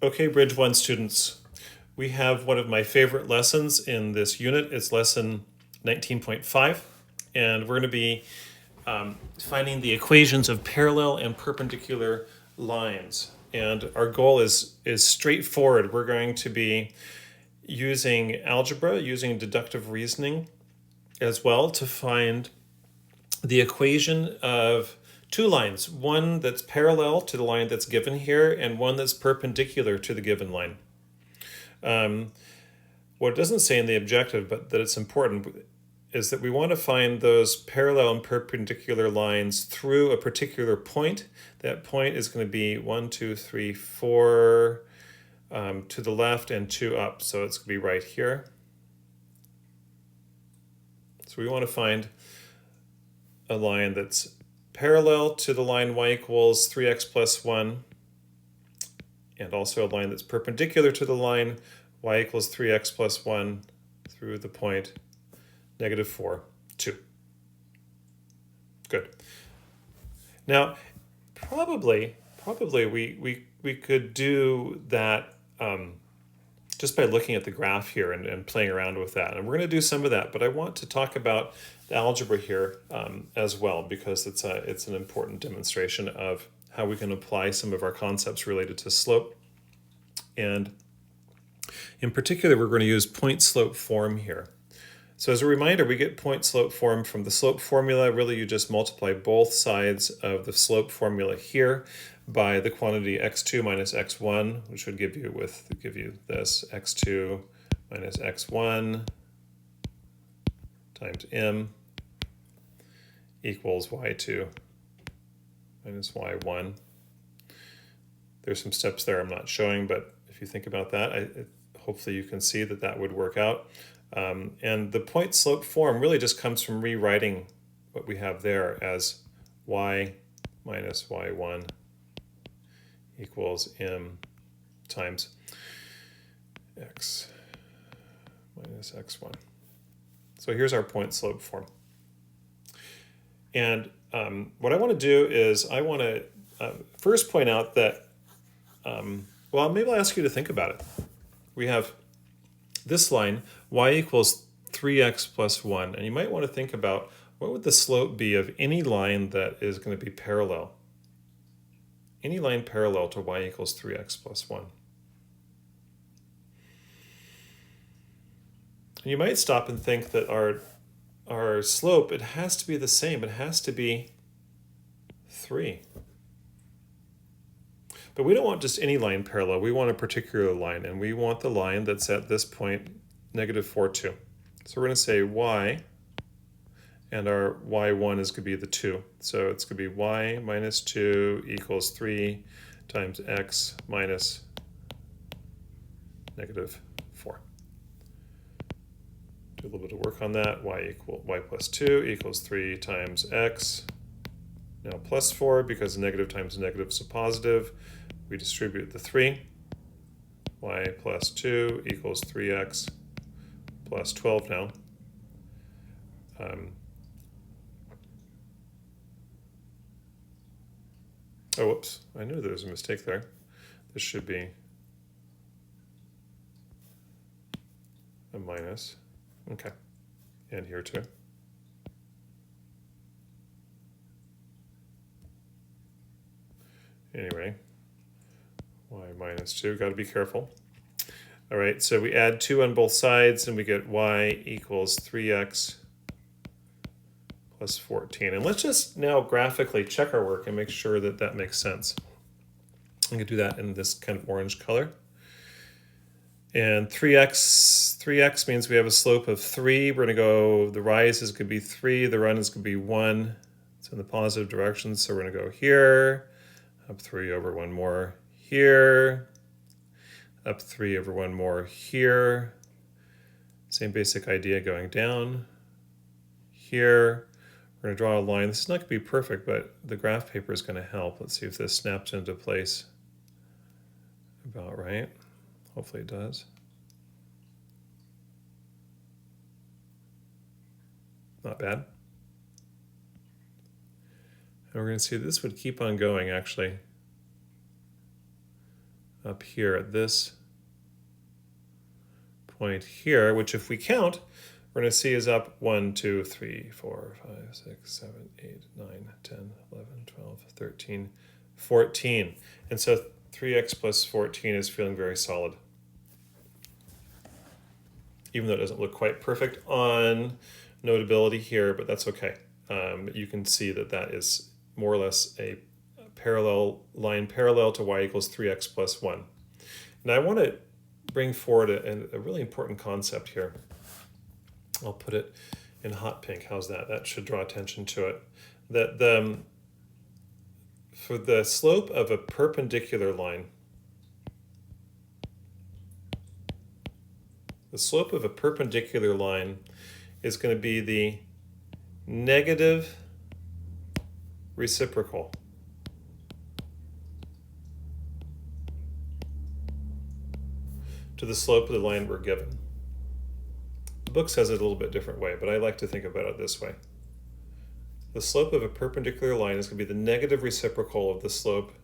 Okay, Bridge 1 students, we have one of my favorite lessons in this unit. It's lesson 19.5, and we're going to be finding the equations of parallel and perpendicular lines. And our goal is straightforward. We're going to be using algebra, using deductive reasoning as well to find the equation of two lines, one that's parallel to the line that's given here and one that's perpendicular to the given line. What it doesn't say in the objective, but that it's important, is that we want to find those parallel and perpendicular lines through a particular point. That point is going to be 1, 2, 3, 4 to the left and 2 up. So it's going to be right here. So we want to find a line that's parallel to the line y equals 3x plus 1, and also a line that's perpendicular to the line y equals 3x plus 1 through the point -4, 2. Good. Now, probably we could do that just by looking at the graph here and playing around with that. And we're going to do some of that, but I want to talk about the algebra here as well, because it's an important demonstration of how we can apply some of our concepts related to slope. And in particular, we're going to use point-slope form here. So as a reminder, we get point-slope form from the slope formula. Really, you just multiply both sides of the slope formula here by the quantity x2 minus x1, which would give you this x2 minus x1 times m equals y2 minus y1. There's some steps there I'm not showing, but if you think about that, hopefully you can see that that would work out. And the point-slope form really just comes from rewriting what we have there as y minus y1 equals m times x minus x1. So here's our point-slope form. And what I want to do is I want to first point out that, well, maybe I'll ask you to think about it. We have this line, y equals 3x plus 1. And you might want to think about what would the slope be of any line that is going to be parallel. Any line parallel to y equals 3x plus 1. And you might stop and think that our slope, it has to be the same. It has to be 3. But we don't want just any line parallel. We want a particular line, and we want the line that's at this point, -4, 2. So we're going to say y, and our y1 is going to be the 2. So it's going to be y minus 2 equals 3 times x minus -4. Do a little bit of work on that. Y plus 2 equals 3 times x. Now plus 4, because negative times negative is a positive. We distribute the 3. Y plus 2 equals 3x plus 12 now. Oh, whoops. I knew there was a mistake there. This should be a minus. Okay. And here too. Anyway, y minus 2. Got to be careful. All right, so we add 2 on both sides, and we get y equals 3x plus 14. And let's just now graphically check our work and make sure that that makes sense. I'm going to do that in this kind of orange color. And 3x means we have a slope of 3. We're going to go, the rise is going to be 3, the run is going to be 1. It's in the positive direction, so we're going to go here, up 3 over 1 more here, up 3 over 1 more here. Same basic idea going down here. We're going to draw a line. This is not going to be perfect, but the graph paper is going to help. Let's see if this snaps into place about right. Hopefully it does. Not bad. And we're going to see this would keep on going, actually. up here at this point here, which if we count, we're going to see is up 1, 2, 3, 4, 5, 6, 7, 8, 9, 10, 11, 12, 13, 14. And so 3x plus 14 is feeling very solid. Even though it doesn't look quite perfect on Notability here, but that's okay. You can see that that is more or less a parallel line parallel to y equals 3x plus 1. Now I want to bring forward a really important concept here. I'll put it in hot pink. How's that? That should draw attention to it. That for the slope of a perpendicular line, the slope of a perpendicular line is going to be the negative reciprocal to the slope of the line we're given. The book says it a little bit different way, but I like to think about it this way. The slope of a perpendicular line is going to be the negative reciprocal of the slope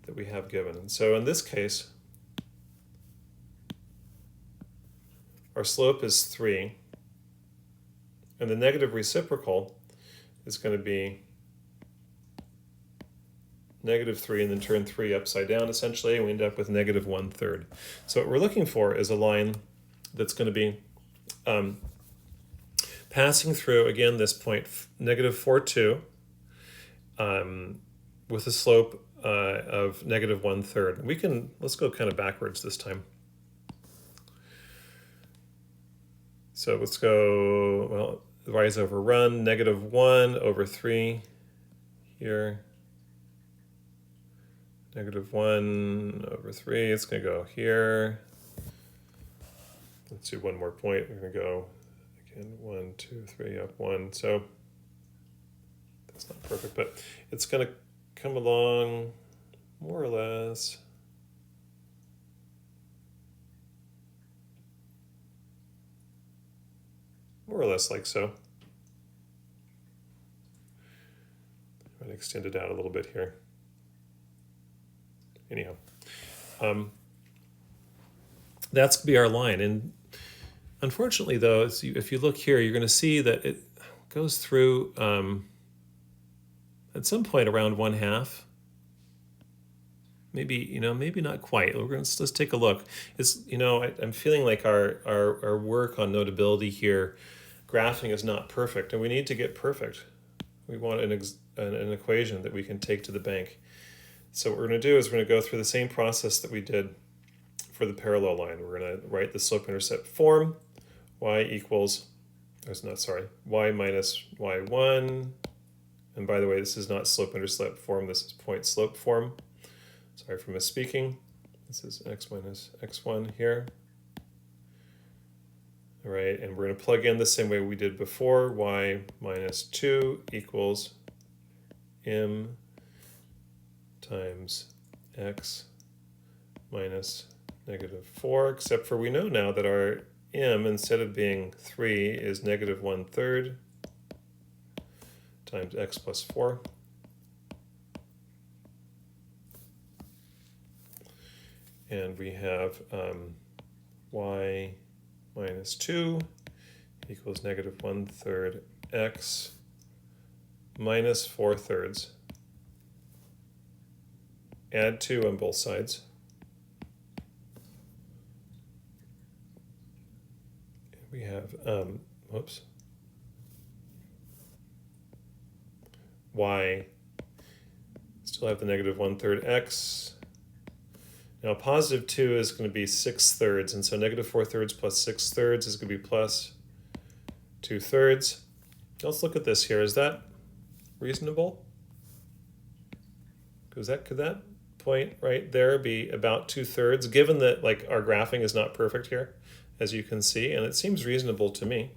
that we have given. And so in this case, our slope is 3, and the negative reciprocal is going to be negative 3 and then turn 3 upside down essentially, and we end up with negative 1/3. So what we're looking for is a line that's going to be passing through, again, this point, negative 4, 2, with a slope of negative 1/3. Let's go kind of backwards this time. So let's go, well, y is overrun, negative 1 over 3 here. Negative 1 over 3, it's going to go here. Let's do one more point. We're going to go, again, 1, 2, 3, up 1. So that's not perfect, but it's going to come along more or less. More or less like so. I'm going to extend it out a little bit here. Anyhow, that's going to be our line. And unfortunately, though, if you look here, you're going to see that it goes through at some point around 1/2. Maybe, maybe not quite. Let's take a look. I'm feeling like our work on Notability here, graphing is not perfect, and we need to get perfect. We want an equation that we can take to the bank. So what we're going to do is we're going to go through the same process that we did for the parallel line. We're going to write the slope-intercept form, y minus y1. And by the way, this is not slope-intercept form, this is point-slope form. Sorry for misspeaking. This is x minus x1 here. All right, and we're going to plug in the same way we did before. Y minus 2 equals m times x minus negative 4, except for we know now that our m, instead of being 3, is negative 1/3 times x plus 4. And we have y minus 2 equals negative 1/3 x minus 4/3. Add 2 on both sides. We have, y, still have the negative 1/3 x. Now positive 2 is going to be 6/3, and so negative 4/3 plus 6/3 is going to be plus 2/3. Let's look at this here. Is that reasonable? Could that point right there be about 2/3, given that our graphing is not perfect here, as you can see, and it seems reasonable to me.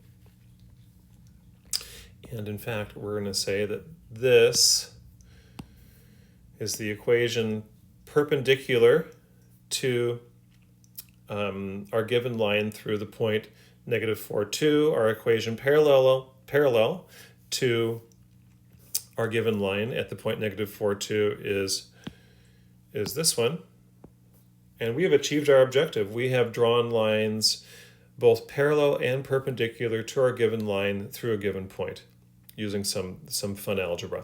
And in fact, we're going to say that this is the equation perpendicular to our given line through the point negative 4, 2, our equation parallel to our given line at the point negative 4, 2 is this one, And we have achieved our objective. We have drawn lines both parallel and perpendicular to our given line through a given point using some fun algebra.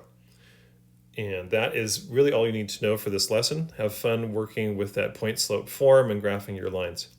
And that is really all you need to know for this lesson. Have fun working with that point slope form and graphing your lines.